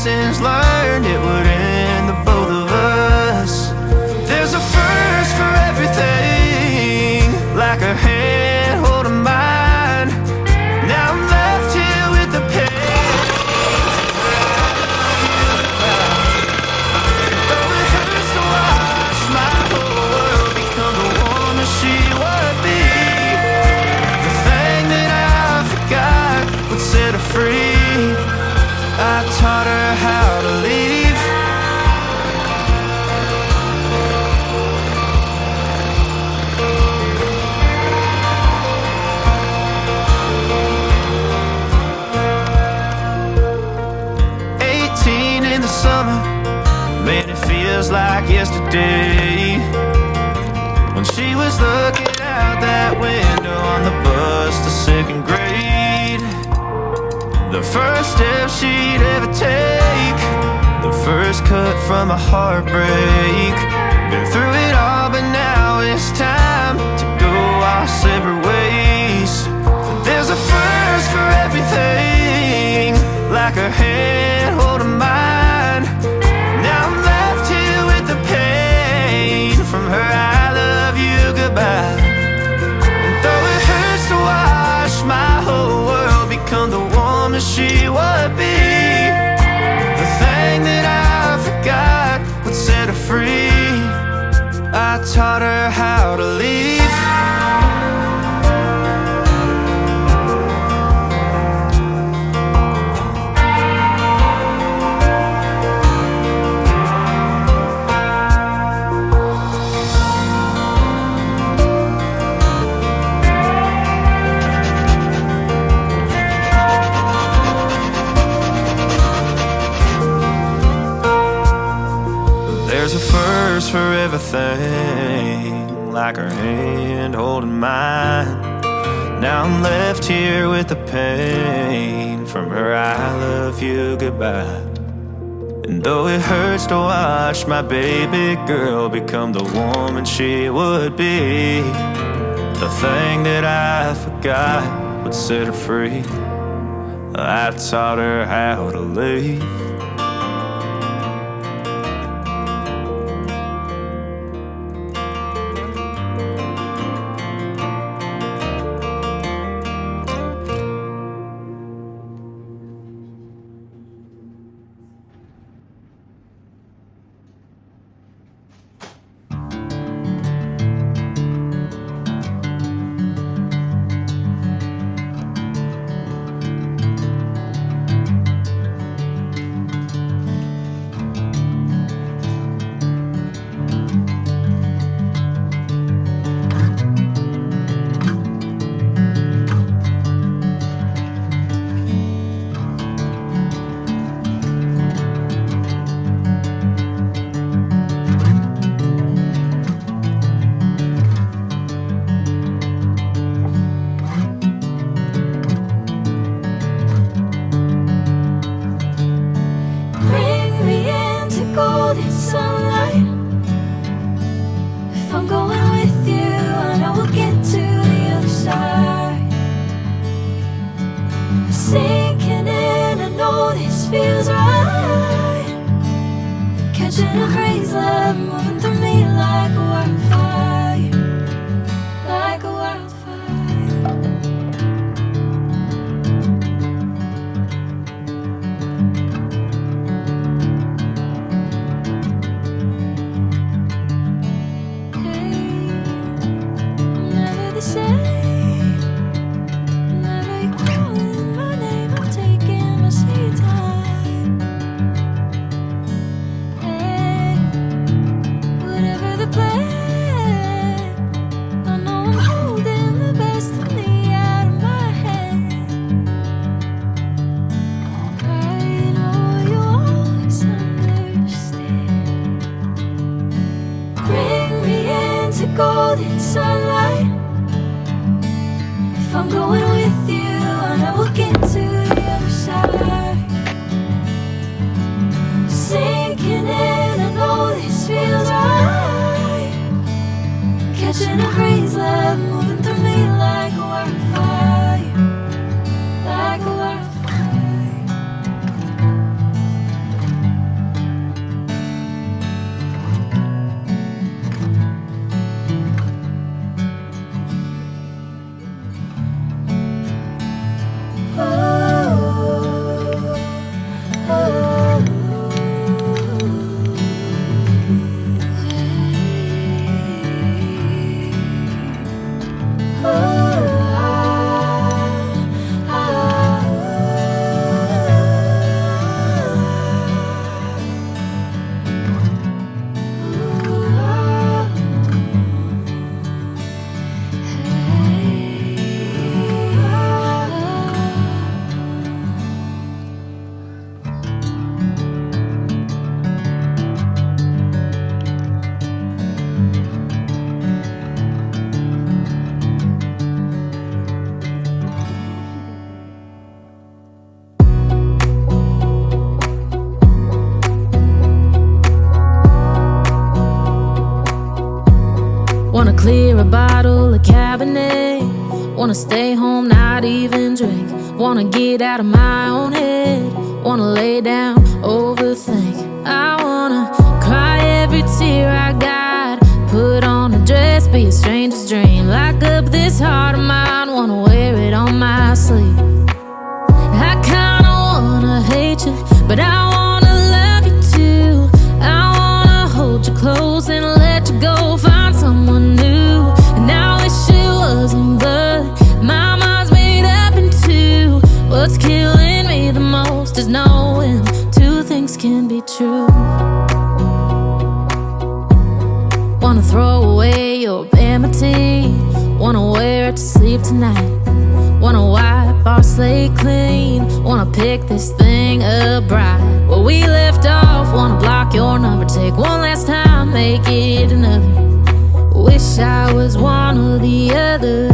lessons learned, it would end the both of us. There's a first for everything, like a hand holding mine. Now I'm left here with the pain. Though it hurts to watch my whole world become the woman she would be, the thing that I forgot would set her free. I taught her how to leave. 18 in the summer, man, it feels like yesterday, when she was looking out that window on the bus to second grade. The first step she'd ever take, the first cut from a heartbreak. Been through it all, but now it's time to go our separate ways. There's a first for everything, like her hand holding mine. Now I'm left here with the pain from her I love you goodbye. And though it hurts to watch my whole world become the woman she would be, the thing that I forgot would set her free. I taught her how to leave. There's a first for everything, like her hand holding mine. Now I'm left here with the pain from her I love you goodbye. And though it hurts to watch my baby girl become the woman she would be, the thing that I forgot would set her free. I taught her how to leave. Whatever the plan cabinet. Wanna stay home, not even drink. Wanna get out of my own head. Wanna lay down, overthink. I wanna cry every tear I got. Put on a dress, be a stranger's dream. Lock up this heart of mine, wanna wear it on my sleeve. I kinda wanna hate you, but I wanna love you too. I wanna hold you close and let you go, find someone new. And I wish it wasn't, but my mind's made up in two. What's killing me the most is knowing two things can be true. Wanna throw away your vanity. Wanna wear it to sleep tonight. Wanna wipe our slate clean. Wanna pick this thing up right where we left off. Wanna block your number, take one last time, make it another. Wish I was one or the other.